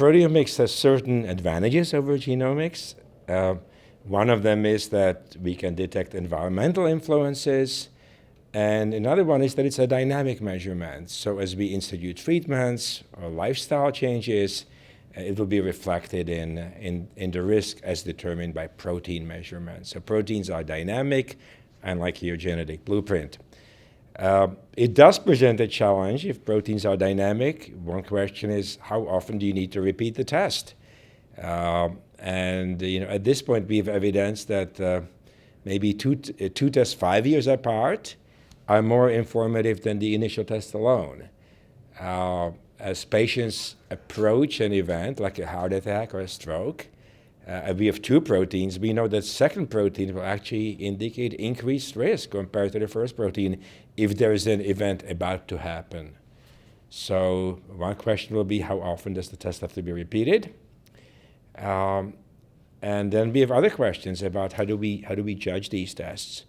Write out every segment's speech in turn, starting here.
proteomics has certain advantages over genomics. One of them is that we can detect environmental influences, and another one is that it's a dynamic measurement. So as we institute treatments or lifestyle changes, it will be reflected in the risk as determined by protein measurements. So proteins are dynamic, unlike your genetic blueprint. It does present a challenge if proteins are dynamic. One question is, how often do you need to repeat the test? And at this point, we have evidence that maybe two tests 5 years apart are more informative than the initial test alone. As patients approach an event like a heart attack or a stroke, we have two proteins. We know that second protein will actually indicate increased risk compared to the first protein if there is an event about to happen. So one question will be, how often does the test have to be repeated? And then we have other questions about how do we judge these tests.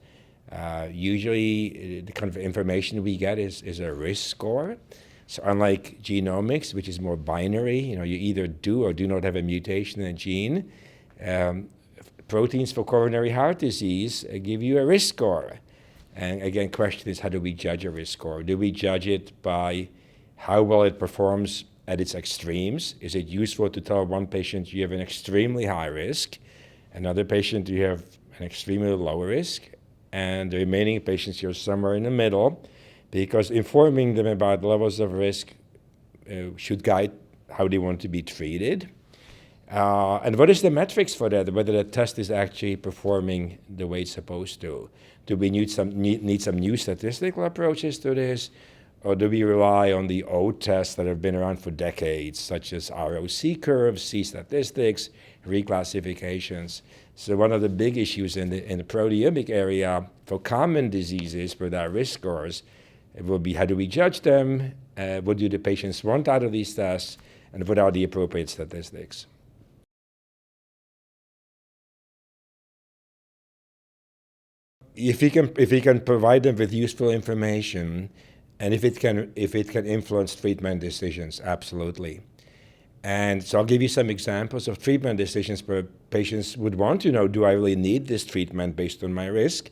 Usually, the kind of information we get is a risk score. So unlike genomics, which is more binary, you either do or do not have a mutation in a gene, proteins for coronary heart disease give you a risk score. And again, question is, how do we judge a risk score? Do we judge it by how well it performs at its extremes? Is it useful to tell one patient you have an extremely high risk, another patient you have an extremely low risk, and the remaining patients you're somewhere in the middle? Because informing them about levels of risk should guide how they want to be treated. And what is the metrics for that, whether the test is actually performing the way it's supposed to? Do we need some new statistical approaches to this? Or do we rely on the old tests that have been around for decades, such as ROC curves, C-statistics, reclassifications? So one of the big issues in the proteomic area for common diseases with our risk scores, it will be, how do we judge them? What do the patients want out of these tests? And what are the appropriate statistics? If we can provide them with useful information, and if it can influence treatment decisions, absolutely. And so I'll give you some examples of treatment decisions where patients would want to know, do I really need this treatment based on my risk?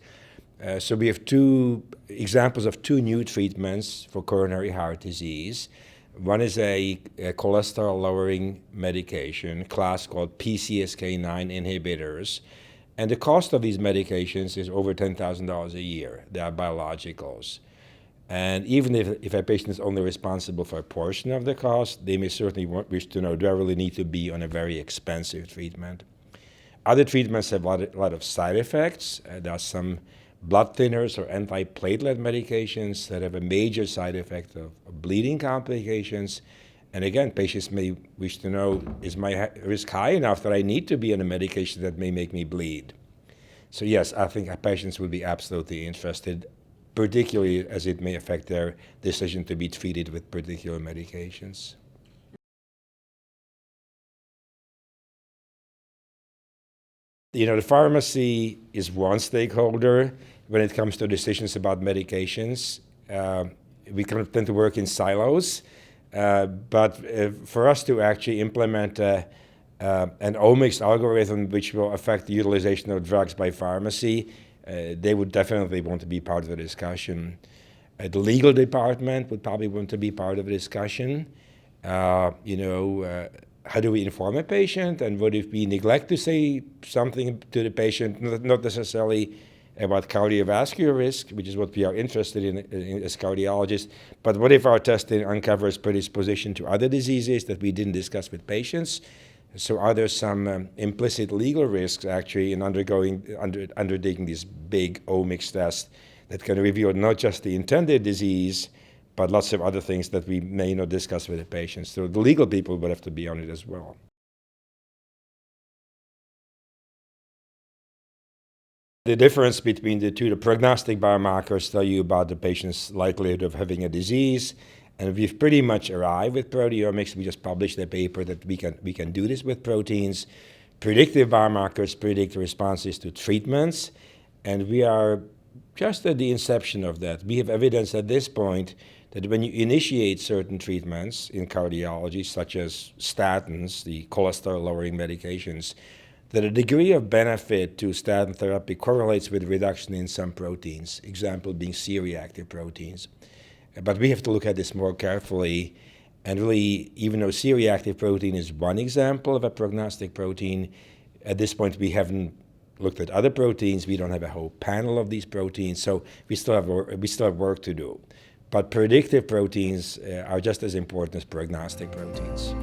So we have two examples of two new treatments for coronary heart disease. One is a cholesterol-lowering medication, class called PCSK9 inhibitors. And the cost of these medications is over $10,000 a year. They are biologicals. And even if a patient is only responsible for a portion of the cost, they may certainly wish to know, do I really need to be on a very expensive treatment? Other treatments have a lot of side effects. There are some blood thinners or antiplatelet medications that have a major side effect of bleeding complications. And again, patients may wish to know, is my risk high enough that I need to be on a medication that may make me bleed? So yes, I think our patients would be absolutely interested, particularly as it may affect their decision to be treated with particular medications. The pharmacy is one stakeholder when it comes to decisions about medications. We kind of tend to work in silos, but for us to actually implement an omics algorithm which will affect the utilization of drugs by pharmacy, they would definitely want to be part of the discussion. The legal department would probably want to be part of the discussion. How do we inform a patient? And what if we neglect to say something to the patient, not necessarily about cardiovascular risk, which is what we are interested in as cardiologists, but what if our testing uncovers predisposition to other diseases that we didn't discuss with patients? So are there some implicit legal risks actually in undertaking these big omics tests that can reveal not just the intended disease, but lots of other things that we may not discuss with the patients? So the legal people would have to be on it as well. The difference between the two, the prognostic biomarkers tell you about the patient's likelihood of having a disease, and we've pretty much arrived with proteomics. We just published a paper that we can do this with proteins. Predictive biomarkers predict responses to treatments, and we are just at the inception of that. We have evidence at this point that when you initiate certain treatments in cardiology, such as statins, the cholesterol-lowering medications, that a degree of benefit to statin therapy correlates with reduction in some proteins, example being C-reactive proteins. But we have to look at this more carefully, and really, even though C-reactive protein is one example of a prognostic protein, at this point we haven't looked at other proteins. We don't have a whole panel of these proteins, so we still have work to do. But predictive proteins are just as important as prognostic proteins.